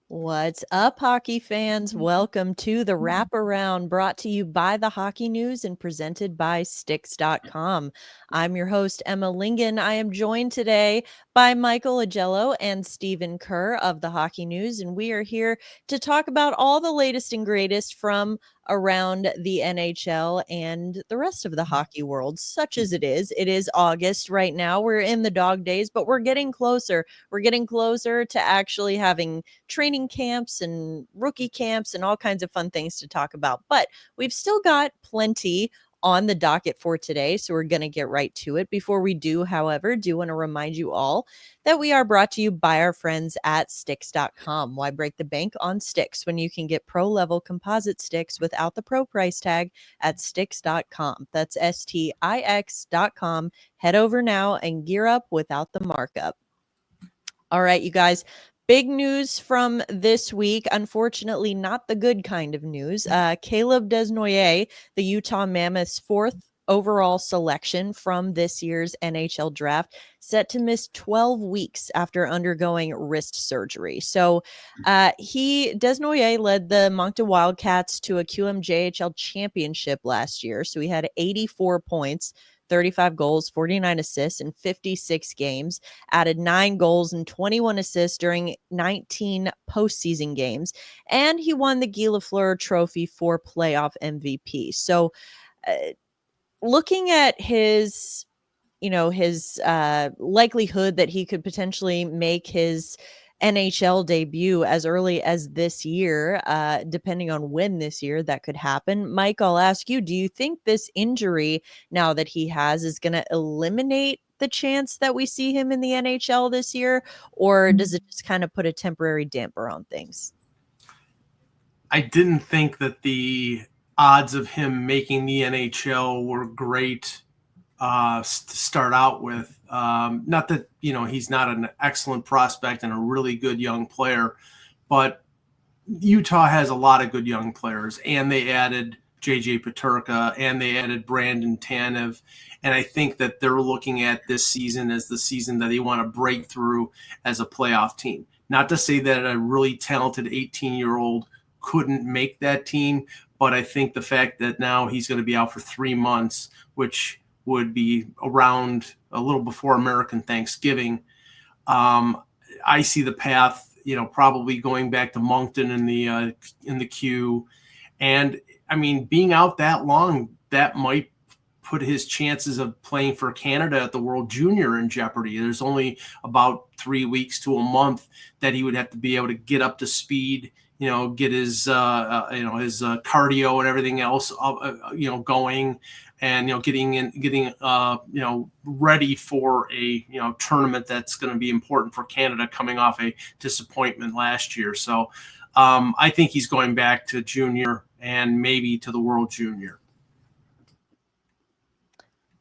What's up, hockey fans? Welcome to the Wraparound, brought to you by the Hockey News and presented by Sticks.com. I'm your host, Emma Lingan. I am joined today by Michael Augello and Stephen Kerr of the Hockey News, and we are here to talk about all the latest and greatest from around the NHL and the rest of the hockey world, such as it is. It is August right now. We're in the dog days, but we're getting closer. We're getting closer to actually having training camps and rookie camps and all kinds of fun things to talk about. But we've still got plenty on the docket for today, so we're going to get right to it. Before we do, however, do want to remind you all that we are brought to you by our friends at Sticks.com. Why break the bank on sticks when you can get pro-level composite sticks without the pro price tag at Sticks.com? That's Stix.com. Head over now and gear up without the markup. All right, you guys. Big news from this week. Unfortunately, not the good kind of news. Caleb Desnoyers, the Utah Mammoth's fourth overall selection from this year's NHL draft, set to miss 12 weeks after undergoing wrist surgery. So Desnoyers led the Moncton Wildcats to a QMJHL championship last year. So he had 84 points, 35 goals, 49 assists in 56 games, added 9 goals and 21 assists during 19 postseason games, and he won the Guy Lafleur Trophy for playoff MVP. So, looking at his likelihood that he could potentially make his NHL debut as early as this year, depending on when this year that could happen. Mike, I'll ask you, do you think this injury now that he has is going to eliminate the chance that we see him in the NHL this year, or does it just kind of put a temporary damper on things? I didn't think that the odds of him making the NHL were great to start out with. Not that, he's not an excellent prospect and a really good young player, but Utah has a lot of good young players, and they added JJ Peterka and they added Brandon Tanev. And I think that they're looking at this season as the season that they want to break through as a playoff team. Not to say that a really talented 18-year-old couldn't make that team, but I think the fact that now he's going to be out for 3 months, which would be around a little before American Thanksgiving, I see the path, probably going back to Moncton in the queue. And I mean, being out that long, that might put his chances of playing for Canada at the World Junior in jeopardy. There's only about 3 weeks to a month that he would have to be able to get up to speed, get his cardio and everything else, going, and getting ready for a tournament that's going to be important for Canada, coming off a disappointment last year. So I think he's going back to junior and maybe to the World Junior.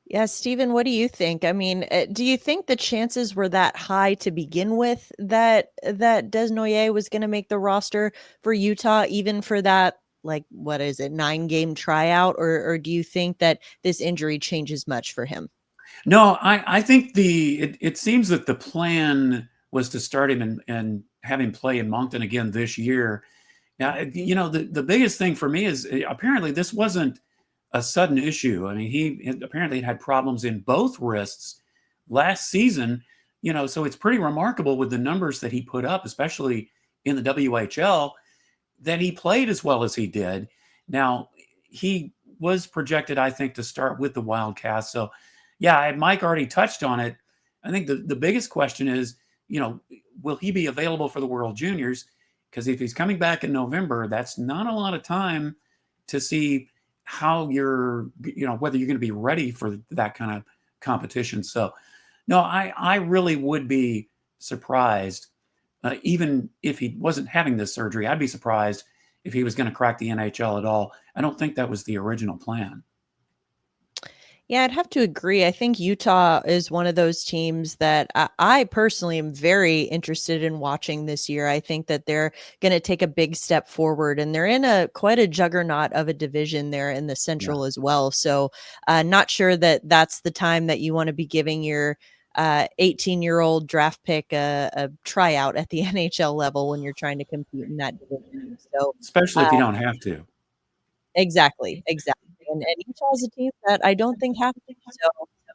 Yeah, Stephen, what do you think? I mean, do you think the chances were that high to begin with that Desnoyers was going to make the roster for Utah, even for that, like, what is it, 9-game tryout, or do you think that this injury changes much for him? No, I think it seems that the plan was to start him and have him play in Moncton again this year. Now, the biggest thing for me is apparently this wasn't a sudden issue. I mean, he apparently had problems in both wrists last season, so it's pretty remarkable with the numbers that he put up, especially in the WHL, that he played as well as he did. Now, he was projected, I think, to start with the Wildcats. So, yeah, Mike already touched on it. I think the biggest question is, will he be available for the World Juniors? Because if he's coming back in November, that's not a lot of time to see how you're, whether you're going to be ready for that kind of competition. So, no, I really would be surprised, even if he wasn't having this surgery. I'd be surprised if he was going to crack the NHL at all. I don't think that was the original plan. Yeah, I'd have to agree. I think Utah is one of those teams that I personally am very interested in watching this year. I think that they're going to take a big step forward, and they're in quite a juggernaut of a division there in the Central as well. So, not sure that that's the time that you want to be giving your 18-year-old draft pick a tryout at the NHL level when you're trying to compete in that division. So especially if you don't have to. exactly. And Utah is a team that I don't think have to. So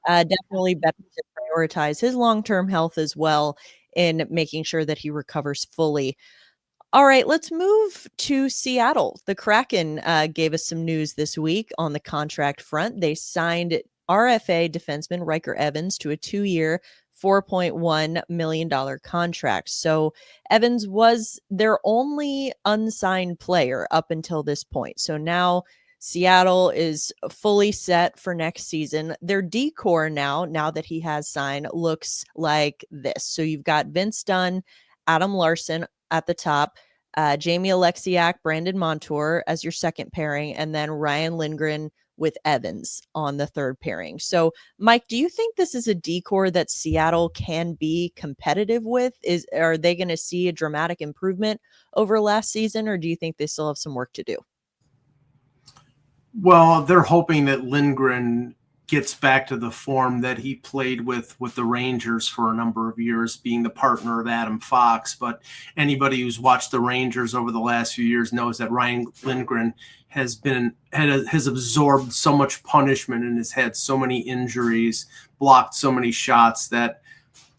definitely better to prioritize his long-term health as well in making sure that he recovers fully. All right, let's move to Seattle. The Kraken gave us some news this week on the contract front. They signed RFA defenseman Riker Evans to a 2-year, $4.1 million contract. So Evans was their only unsigned player up until this point. So now Seattle is fully set for next season. Their decor now that he has signed, looks like this. So you've got Vince Dunn, Adam Larson at the top, Jamie Alexiak, Brandon Montour as your second pairing, and then Ryan Lindgren with Evans on the third pairing. So, Mike, do you think this is a decor that Seattle can be competitive with? Are they going to see a dramatic improvement over last season, or do you think they still have some work to do? Well, they're hoping that Lindgren gets back to the form that he played with the Rangers for a number of years, being the partner of Adam Fox. But anybody who's watched the Rangers over the last few years knows that Ryan Lindgren has absorbed so much punishment and has had so many injuries, blocked so many shots that,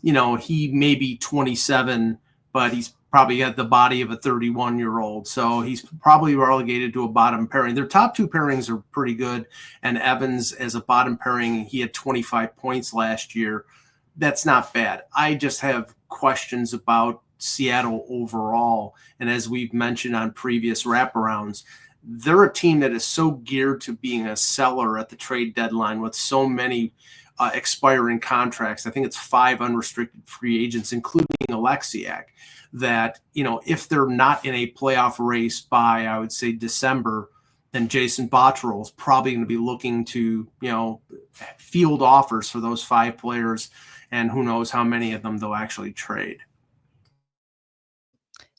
he may be 27, but he's probably got the body of a 31-year-old. So he's probably relegated to a bottom pairing. Their top two pairings are pretty good. And Evans as a bottom pairing, he had 25 points last year. That's not bad. I just have questions about Seattle overall. And as we've mentioned on previous wraparounds, they're a team that is so geared to being a seller at the trade deadline with so many expiring contracts. I think it's 5 unrestricted free agents, including Alexiak, that, if they're not in a playoff race by, I would say, December, then Jason Botterill is probably going to be looking to, field offers for those 5 players, and who knows how many of them they'll actually trade.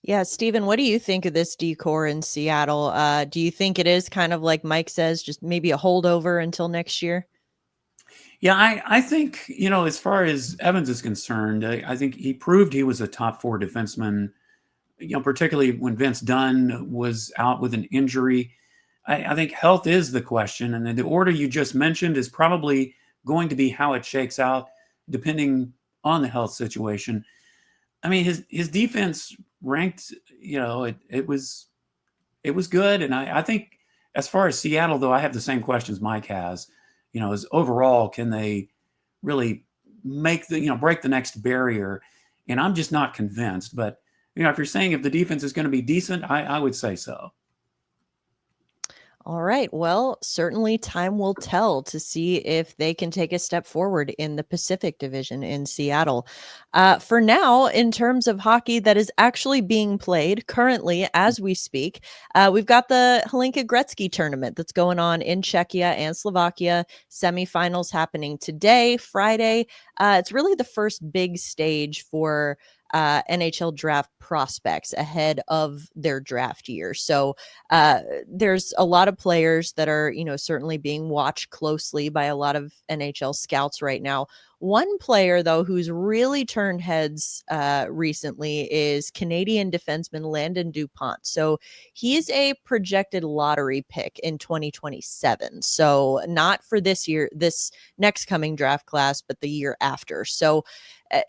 Yeah, Stephen, what do you think of this decor in Seattle? Do you think it is kind of like Mike says, just maybe a holdover until next year? Yeah, I think, as far as Evans is concerned, I think he proved he was a top 4 defenseman, particularly when Vince Dunn was out with an injury. I think health is the question. And then the order you just mentioned is probably going to be how it shakes out, depending on the health situation. I mean, his defense ranked, it was good. And I think as far as Seattle, though, I have the same questions Mike has. Is overall, can they really make break the next barrier? And I'm just not convinced. But, if you're saying if the defense is going to be decent, I would say so. All right. Well, certainly time will tell to see if they can take a step forward in the Pacific Division in Seattle. For now, in terms of hockey that is actually being played currently as we speak, we've got the Hlinka Gretzky tournament that's going on in Czechia and Slovakia. Semifinals happening today, Friday. It's really the first big stage for NHL draft prospects ahead of their draft year. So there's a lot of players that are, certainly being watched closely by a lot of NHL scouts right now. One player, though, who's really turned heads recently is Canadian defenseman Landon DuPont. So he's a projected lottery pick in 2027. So not for this year, this next coming draft class, but the year after. So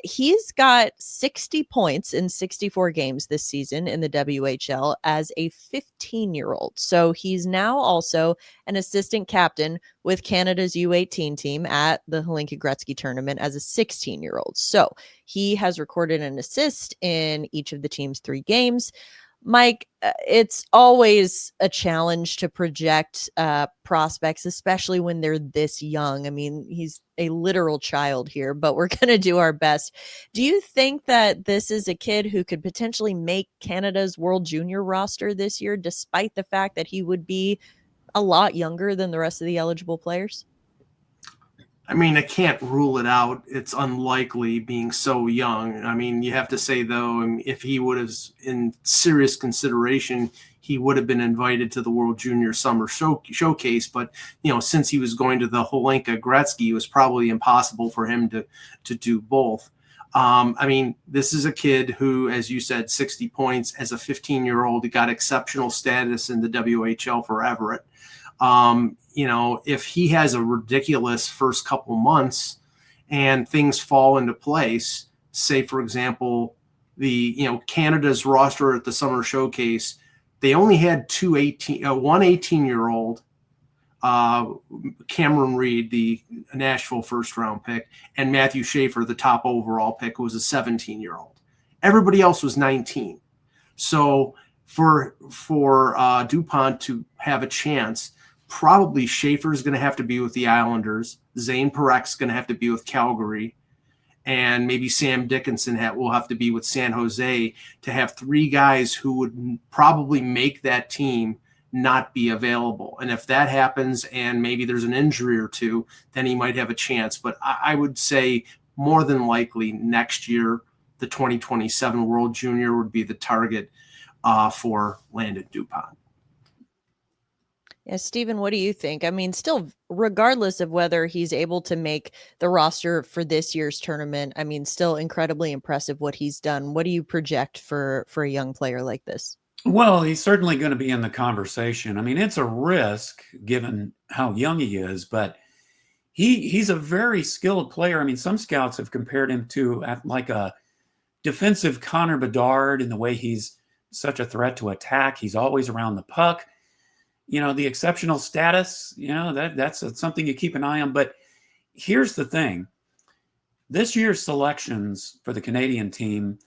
he's got 60 points in 64 games this season in the WHL as a 15-year-old. So he's now also an assistant captain with Canada's U18 team at the Hlinka Gretzky tournament as a 16-year-old. So he has recorded an assist in each of the team's 3 games. Mike, it's always a challenge to project prospects, especially when they're this young. I mean, he's a literal child here, but we're going to do our best. Do you think that this is a kid who could potentially make Canada's World Junior roster this year, despite the fact that he would be a lot younger than the rest of the eligible players? I mean, I can't rule it out. It's unlikely being so young. I mean, you have to say, though, if he would have, in serious consideration, he would have been invited to the World Junior Summer Showcase. But, since he was going to the Holenka Gretzky, it was probably impossible for him to do both. I mean, this is a kid who, as you said, 60 points as a 15-year-old, got exceptional status in the WHL for Everett. If he has a ridiculous first couple months and things fall into place, say, for example, Canada's roster at the Summer Showcase, they only had one 18-year-old, Cameron Reed, the Nashville first-round pick, and Matthew Schaefer, the top overall pick, who was a 17-year-old. Everybody else was 19. So for DuPont to have a chance, probably Schaefer's going to have to be with the Islanders. Zane Parek's going to have to be with Calgary. And maybe Sam Dickinson will have to be with San Jose, to have three guys who would probably make that team not be available. And if that happens and maybe there's an injury or two, then he might have a chance. But I would say more than likely next year, the 2027 World Junior would be the target for Landon DuPont. Yeah, Stephen, what do you think? I mean, still, regardless of whether he's able to make the roster for this year's tournament, I mean, still incredibly impressive what he's done. What do you project for a young player like this? Well, he's certainly going to be in the conversation. I mean, it's a risk given how young he is, but he's a very skilled player. I mean, some scouts have compared him to like a defensive Connor Bedard in the way he's such a threat to attack. He's always around the puck. The exceptional status, that's something you keep an eye on. But here's the thing. This year's selections for the Canadian team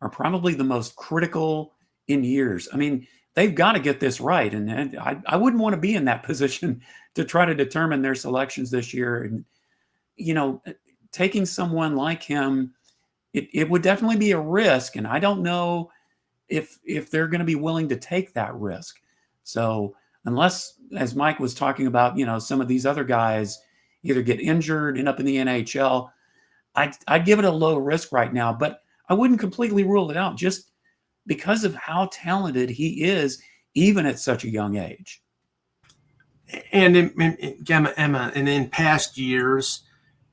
are probably the most critical in years. I mean, they've got to get this right. And I wouldn't want to be in that position to try to determine their selections this year. And, taking someone like him, it would definitely be a risk. And I don't know if they're going to be willing to take that risk. So unless, as Mike was talking about, some of these other guys either get injured, end up in the NHL, I'd give it a low risk right now. But I wouldn't completely rule it out just because of how talented he is, even at such a young age. And Emma, and in past years,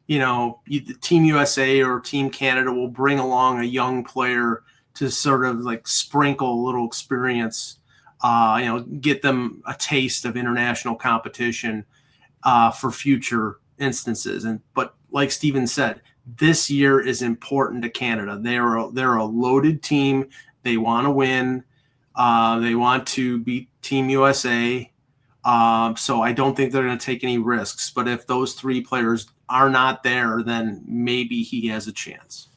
Team USA or Team Canada will bring along a young player to sort of like sprinkle a little experience, get them a taste of international competition for future instances. But like Stephen said, this year is important to Canada. They're a loaded team. They want to win. They want to beat Team USA. So I don't think they're going to take any risks. But if those three players are not there, then maybe he has a chance.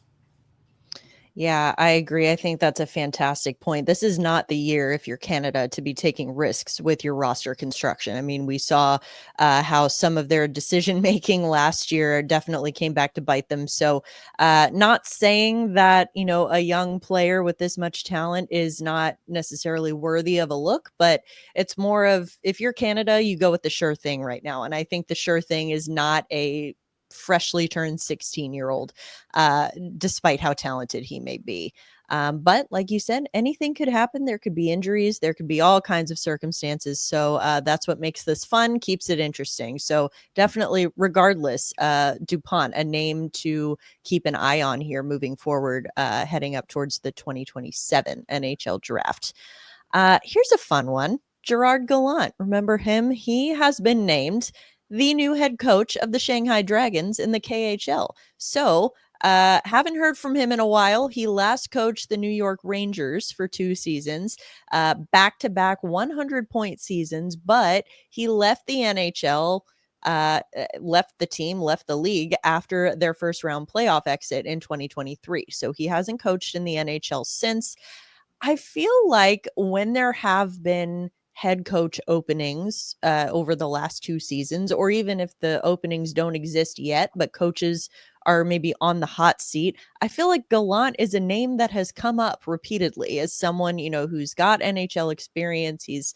Yeah, I agree. I think that's a fantastic point. This is not the year, if you're Canada, to be taking risks with your roster construction. I mean, we saw how some of their decision making last year definitely came back to bite them. So not saying that, a young player with this much talent is not necessarily worthy of a look, but it's more of, if you're Canada, you go with the sure thing right now. And I think the sure thing is not a freshly turned 16-year-old, despite how talented he may be. But like you said, anything could happen. There could be injuries. There could be all kinds of circumstances. So that's what makes this fun, keeps it interesting. So definitely, regardless, DuPont, a name to keep an eye on here moving forward, heading up towards the 2027 NHL draft. Here's a fun one. Gerard Gallant. Remember him? He has been named the new head coach of the Shanghai Dragons in the KHL. So haven't heard from him in a while. He last coached the New York Rangers for 2 seasons, back-to-back 100-point seasons, but he left the NHL, left the team, left the league after their first-round playoff exit in 2023. So he hasn't coached in the NHL since. I feel like when there have been head coach openings over the last 2 seasons, or even if the openings don't exist yet, but coaches are maybe on the hot seat, I feel like Gallant is a name that has come up repeatedly as someone, who's got NHL experience. He's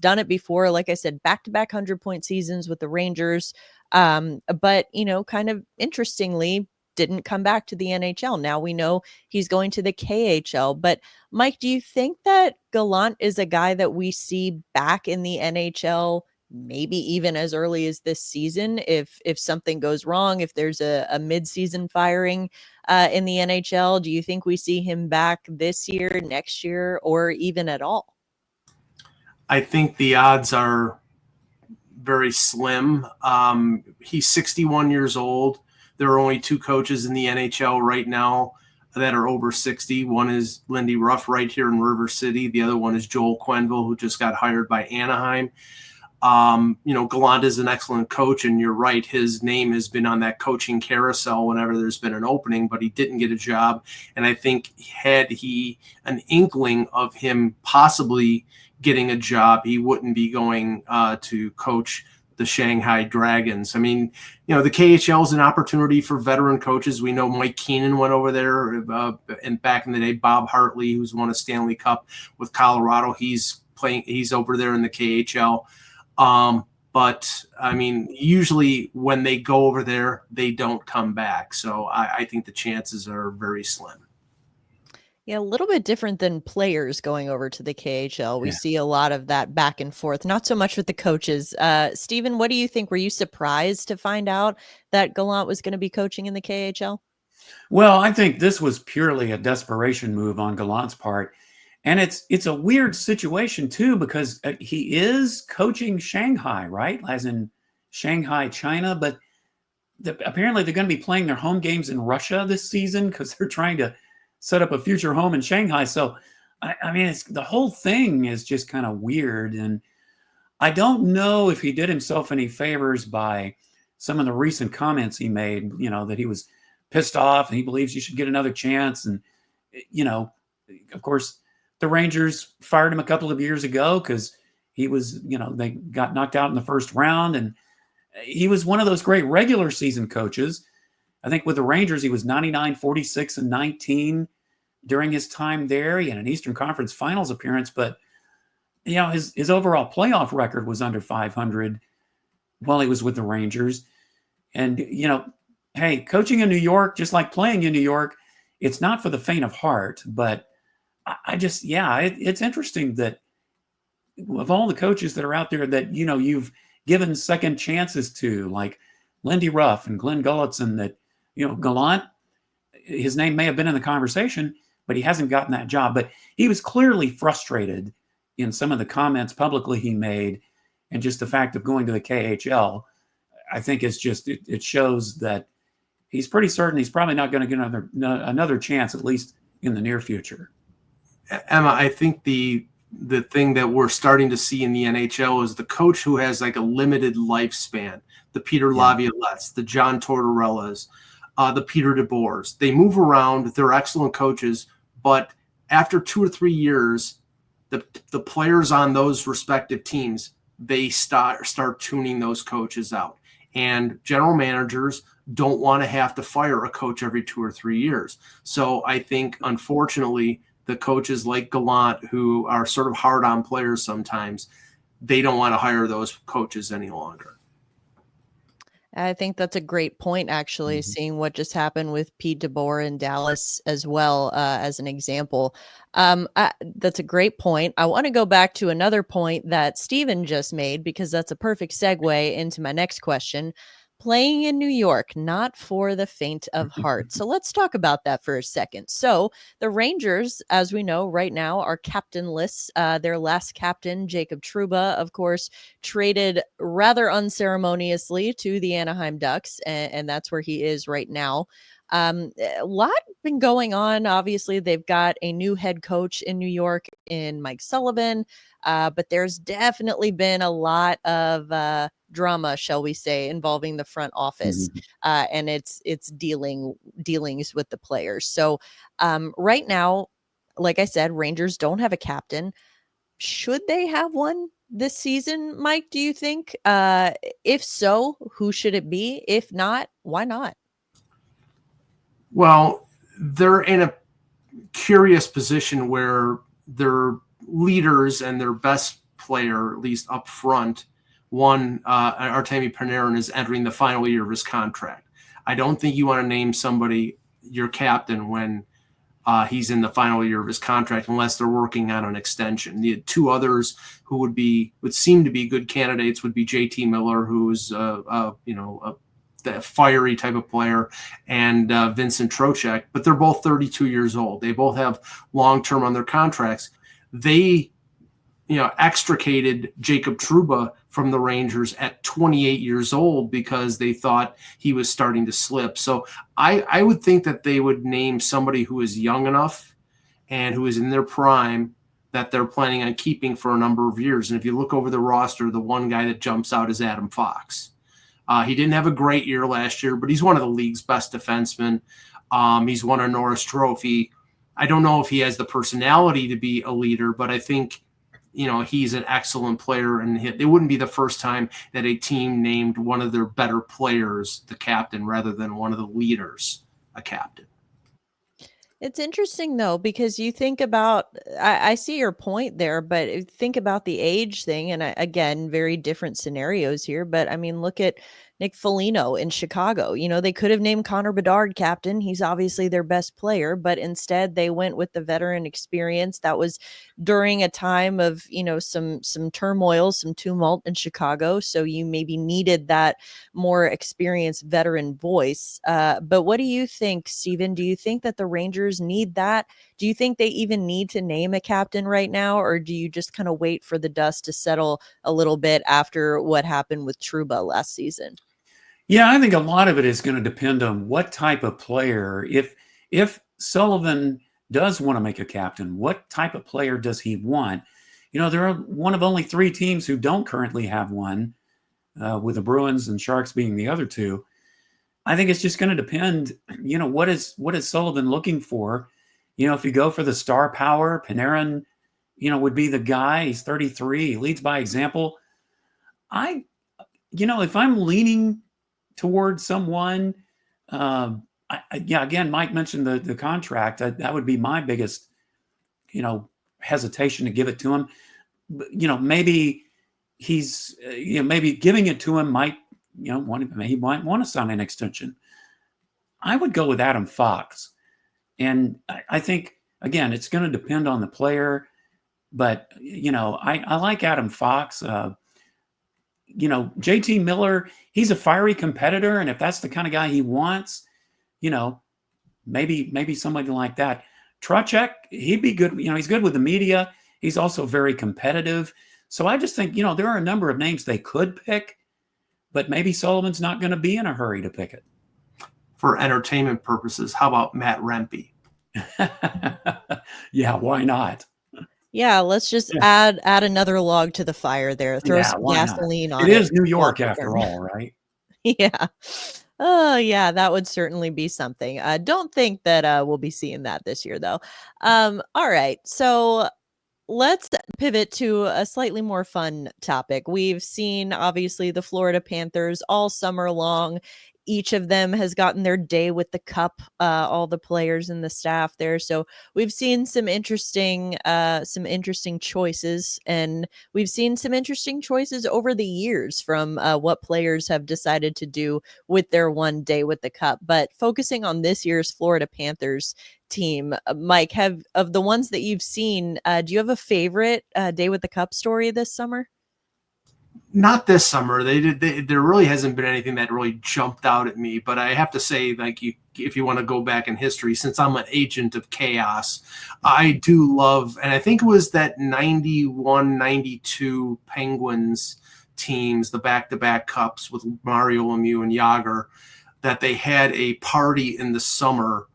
done it before. Like I said, back-to-back 100-point seasons with the Rangers. But, kind of interestingly, didn't come back to the NHL. Now we know he's going to the KHL. But Mike, do you think that Gallant is a guy that we see back in the NHL, maybe even as early as this season, if something goes wrong, if there's a mid-season firing in the NHL? Do you think we see him back this year, next year, or even at all? I think the odds are very slim. He's 61 years old. There are only two coaches in the NHL right now that are over 60. One is Lindy Ruff right here in River City. The other one is Joel Quenneville, who just got hired by Anaheim. Gallant is an excellent coach, and you're right. His name has been on that coaching carousel whenever there's been an opening, but he didn't get a job. And I think had he an inkling of him possibly getting a job, he wouldn't be going to coach the Shanghai Dragons. I mean, the KHL is an opportunity for veteran coaches. We know Mike Keenan went over there, and back in the day, Bob Hartley, who's won a Stanley Cup with Colorado, he's over there in the KHL. But I mean, usually when they go over there, they don't come back. So I think the chances are very slim. Yeah, a little bit different than players going over to the KHL. We see a lot of that back and forth, not so much with the coaches. Stephen, what do you think? Were you surprised to find out that Gallant was going to be coaching in the KHL? Well, I think this was purely a desperation move on Gallant's part. And it's a weird situation, too, because he is coaching Shanghai, right? As in Shanghai, China. But apparently they're going to be playing their home games in Russia this season because they're trying to set up a future home in Shanghai. So, I mean, the whole thing is just kind of weird. And I don't know if he did himself any favors by some of the recent comments he made, that he was pissed off and he believes you should get another chance. And, of course, the Rangers fired him a couple of years ago because he was, they got knocked out in the first round. And he was one of those great regular season coaches. I think with the Rangers, he was 99, 46, and 19 during his time there. He had an Eastern Conference Finals appearance, but his overall playoff record was under 500 while he was with the Rangers. And, hey, coaching in New York, just like playing in New York, it's not for the faint of heart. But it's interesting that of all the coaches that are out there that, you've given second chances to, like Lindy Ruff and Glenn Gulletson, that, Gallant, his name may have been in the conversation, but he hasn't gotten that job. But he was clearly frustrated in some of the comments publicly he made, and just the fact of going to the KHL, I think is just, it shows that he's pretty certain he's probably not going to get another chance, at least in the near future. Emma, I think the thing that we're starting to see in the NHL is the coach who has like a limited lifespan, the Peter Laviolettes, the John Tortorella's, the Peter DeBoers. They move around. They're excellent coaches, but after 2 or 3 years, the players on those respective teams, they start tuning those coaches out. And general managers don't want to have to fire a coach every 2 or 3 years. So I think, unfortunately, the coaches like Gallant, who are sort of hard on players sometimes, they don't want to hire those coaches any longer. I think that's a great point, actually, seeing what just happened with Pete DeBoer in Dallas as well, as an example. That's a great point. I want to go back to another point that Stephen just made, because that's a perfect segue into my next question. Playing in New York, not for the faint of heart. So let's talk about that for a second. So the Rangers, as we know right now, are captainless. Their last captain, Jacob Trouba, of course, traded rather unceremoniously to the Anaheim Ducks, and that's where he is right now. A lot been going on. Obviously, they've got a new head coach in New York in Mike Sullivan, but there's definitely been a lot of drama, shall we say, involving the front office, and it's dealings with the players. So right now, like I said, Rangers don't have a captain. Should they have one this season, Mike, do you think? If so, who should it be? If not, why not? Well, they're in a curious position where their leaders and their best player, at least up front, One, Artemi Panarin is entering the final year of his contract. I don't think you want to name somebody your captain when he's in the final year of his contract, unless they're working on an extension. The two others who would seem to be good candidates would be JT Miller, who's the fiery type of player, and Vincent Trocheck, but they're both 32 years old. They both have long-term on their contracts. They, extricated Jacob Trouba from the Rangers at 28 years old because they thought he was starting to slip. So I would think that they would name somebody who is young enough and who is in their prime that they're planning on keeping for a number of years. And if you look over the roster, the one guy that jumps out is Adam Fox. He didn't have a great year last year, but he's one of the league's best defensemen. He's won a Norris Trophy. I don't know if he has the personality to be a leader, but I think, he's an excellent player, and it wouldn't be the first time that a team named one of their better players the captain rather than one of the leaders a captain. It's interesting, though, because you think about, I see your point there, but think about the age thing. And again, very different scenarios here. But I mean, look at Nick Foligno in Chicago. They could have named Connor Bedard captain. He's obviously their best player, but instead they went with the veteran experience. That was during a time of, some turmoil, some tumult in Chicago. So you maybe needed that more experienced veteran voice. But what do you think, Stephen? Do you think that the Rangers need that? Do you think they even need to name a captain right now, or do you just kind of wait for the dust to settle a little bit after what happened with Trouba last season? Yeah, I think a lot of it is going to depend on what type of player. If Sullivan does want to make a captain, what type of player does he want? There are one of only 3 teams who don't currently have one, with the Bruins and Sharks being the other two. I think it's just going to depend, what is Sullivan looking for? If you go for the star power, Panarin, would be the guy. He's 33, he leads by example. If I'm leaning towards someone, again, Mike mentioned the contract. That would be my biggest, hesitation to give it to him. But, maybe he's, maybe giving it to him might, he might want to sign an extension. I would go with Adam Fox. And I think, again, it's going to depend on the player. But, I like Adam Fox. JT Miller, he's a fiery competitor. And if that's the kind of guy he wants, maybe somebody like that. Trocheck, he'd be good. He's good with the media. He's also very competitive. So I just think, there are a number of names they could pick, but maybe Sullivan's not going to be in a hurry to pick it. For entertainment purposes, how about Matt Rempe? Yeah, why not? Yeah, let's just add another log to the fire there. Throw some gasoline on it. It is New York after all, right? Yeah. Oh, yeah, that would certainly be something. Don't think that we'll be seeing that this year, though. All right, so let's pivot to a slightly more fun topic. We've seen, obviously, the Florida Panthers all summer long. Each of them has gotten their day with the cup, all the players and the staff there. So we've seen some interesting choices, and we've seen some interesting choices over the years from what players have decided to do with their one day with the cup. But focusing on this year's Florida Panthers team, Mike, of the ones that you've seen, do you have a favorite day with the cup story this summer? Not this summer. There really hasn't been anything that really jumped out at me. But I have to say, if you want to go back in history, since I'm an agent of chaos, I do love, and I think it was that 91-92 Penguins teams, the back-to-back cups with Mario Lemieux and Jágr, that they had a party in the summer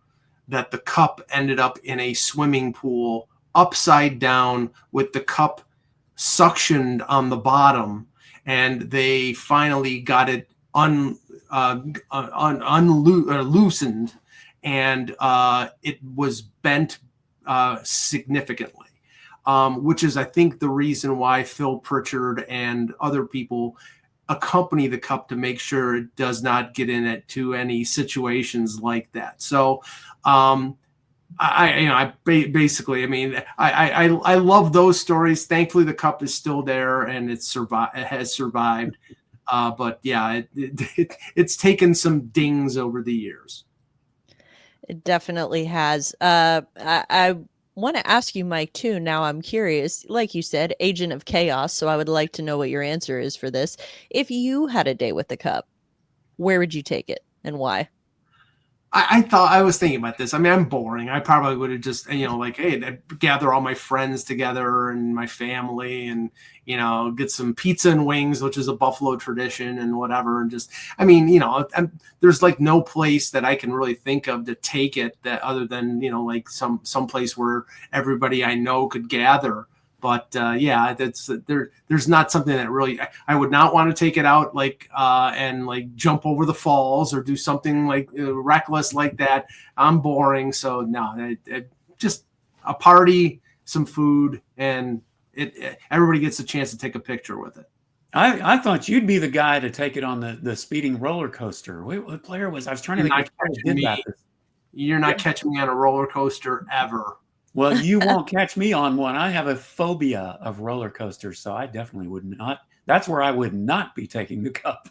that the cup ended up in a swimming pool upside down with the cup suctioned on the bottom. And they finally got it loosened, and it was bent significantly, which is, I think, the reason why Phil Pritchard and other people accompany the cup to make sure it does not get into any situations like that. So Basically, I mean, I love those stories. Thankfully, the cup is still there and it has survived. But yeah, it's taken some dings over the years. It definitely has. I want to ask you, Mike, too. Now I'm curious. Like you said, agent of chaos. So I would like to know what your answer is for this. If you had a day with the cup, where would you take it and why? I was thinking about this. I mean, I'm boring. I probably would have just, like, hey, I'd gather all my friends together and my family and, get some pizza and wings, which is a Buffalo tradition and whatever. And just, I mean, there's like no place that I can really think of to take it that other than, like some place where everybody I know could gather. But yeah, there's not something that really I would not want to take it out like and like jump over the falls or do something like reckless like that. I'm boring, so no, just a party, some food, and everybody gets a chance to take a picture with it. I thought you'd be the guy to take it on the speeding roller coaster. Wait, what player was? I was trying to think which player did that. You're not catching me on a roller coaster ever. Well, you won't catch me on one. I have a phobia of roller coasters, so I definitely would not. That's where I would not be taking the cup.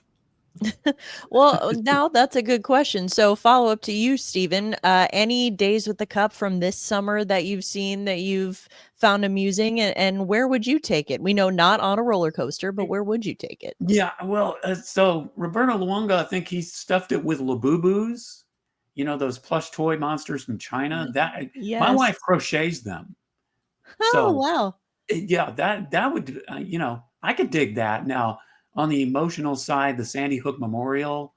Well, now that's a good question. So, follow up to you, Stephen. Any days with the cup from this summer that you've seen that you've found amusing, and where would you take it? We know not on a roller coaster, but where would you take it? Yeah, well, so Roberto Luongo, I think he stuffed it with Labubus. Those plush toy monsters from China. That my Yes. wife crochets them. Oh, So wow. yeah, that would I could dig that. Now on the emotional side, the Sandy Hook Memorial,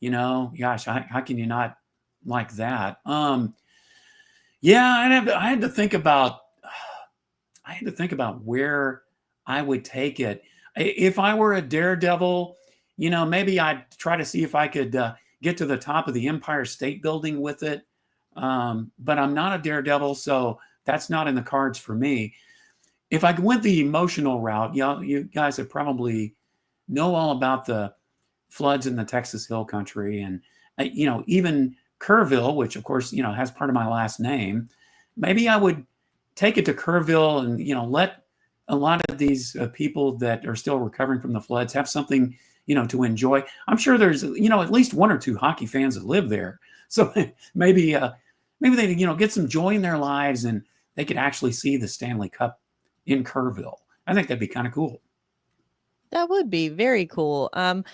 gosh, how can you not like that? Yeah, I had to think about where I would take it. If I were a daredevil, maybe I'd try to see if I could get to the top of the Empire State Building with it. But I'm not a daredevil, so that's not in the cards for me. If I went the emotional route, you guys have probably know all about the floods in the Texas Hill Country, and even Kerrville, which of course has part of my last name. Maybe I would take it to Kerrville and let a lot of these people that are still recovering from the floods have something to enjoy. I'm sure there's at least one or two hockey fans that live there, so maybe they get some joy in their lives and they could actually see the Stanley Cup in Kerrville. I think that'd be kind of cool. That would be very cool. I'm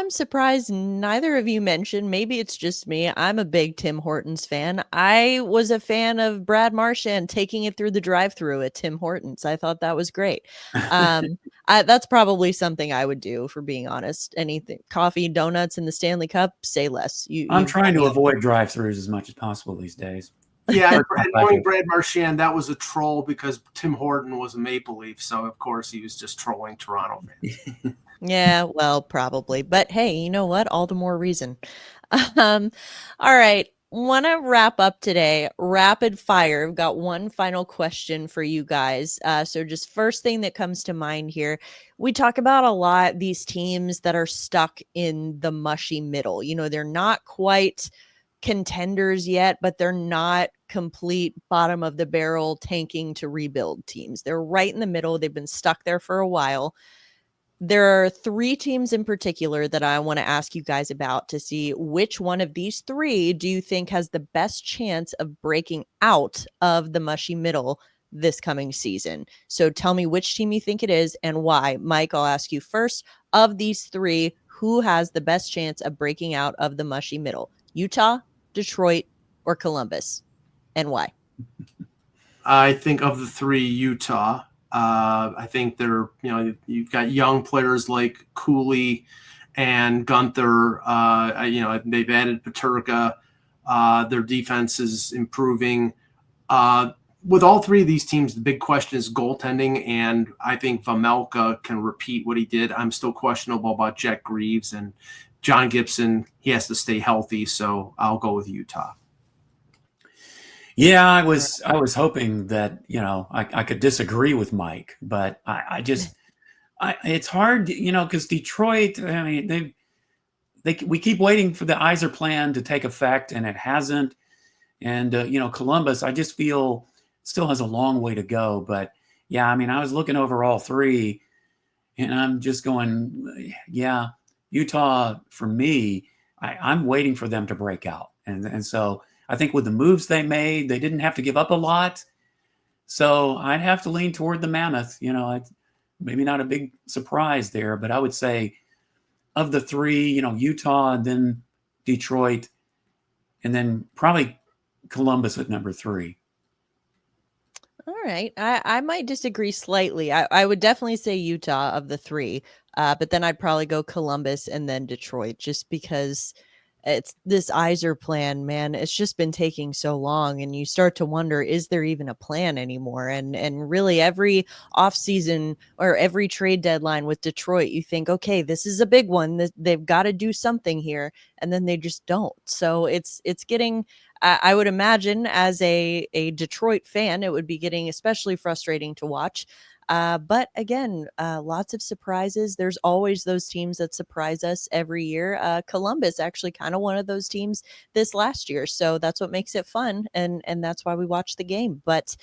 surprised neither of you mentioned. Maybe it's just me. I'm a big Tim Hortons fan. I was a fan of Brad Marchand taking it through the drive-through at Tim Hortons. I thought that was great. That's probably something I would do, for being honest. Anything, coffee, donuts, in the Stanley Cup, say less. I'm trying to avoid drive-throughs as much as possible these days. Yeah, and knowing Brad Marchand, that was a troll because Tim Horton was a Maple Leaf, so of course he was just trolling Toronto fans. Yeah, well, probably. But hey, you know what? All the more reason. All right. Want to wrap up today. Rapid fire. I've got one final question for you guys. So just first thing that comes to mind here. We talk about a lot these teams that are stuck in the mushy middle. They're not quite contenders yet, but they're not complete bottom of the barrel tanking to rebuild teams. They're right in the middle. They've been stuck there for a while. There are three teams in particular that I want to ask you guys about to see which one of these three do you think has the best chance of breaking out of the mushy middle this coming season. So tell me which team you think it is and why. Mike, I'll ask you first. Of these three, who has the best chance of breaking out of the mushy middle? Utah, Detroit, or Columbus? And why? I think of the three, Utah. I think they're, you've got young players like Cooley and Gunther. They've added Peterka. Their defense is improving. With all three of these teams, the big question is goaltending, and I think Vejmelka can repeat what he did. I'm still questionable about Jet Greaves and John Gibson. He has to stay healthy, so I'll go with Utah. Yeah, I was hoping that I could disagree with Mike, but it's hard, because Detroit. I mean, we keep waiting for the Yzerplan to take effect, and it hasn't. And, Columbus, I just feel still has a long way to go. But yeah, I mean, I was looking over all three and I'm just going, yeah, Utah, for me, I'm waiting for them to break out. And so I think with the moves they made, they didn't have to give up a lot. So I'd have to lean toward the Mammoth. Maybe not a big surprise there, but I would say of the three, Utah and then Detroit, and then probably Columbus at number 3. All right. I might disagree slightly. I would definitely say Utah of the three, but then I'd probably go Columbus and then Detroit just because it's this Iser plan, man. It's just been taking so long, and you start to wonder, is there even a plan anymore? And really every offseason or every trade deadline with Detroit, you think, okay, this is a big one. They've got to do something here, and then they just don't. So it's getting I would imagine as a Detroit fan, it would be getting especially frustrating to watch. But again, lots of surprises. There's always those teams that surprise us every year. Columbus actually kind of one of those teams this last year, so that's what makes it fun, and that's why we watch the game. But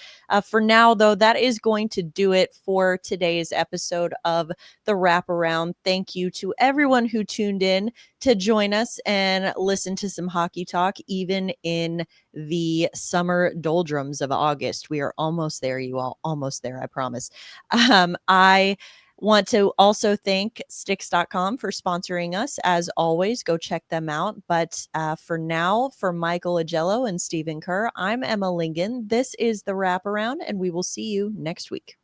for now, though, that is going to do it for today's episode of the Wraparound. Thank you to everyone who tuned in to join us and listen to some hockey talk, even in the summer doldrums of August. We are almost there, you all, almost there, I promise. I want to also thank Sticks.com for sponsoring us. As always, go check them out. But for now, for Michael Augello and Stephen Kerr, I'm Emma Lingan. This is the Wraparound, and we will see you next week.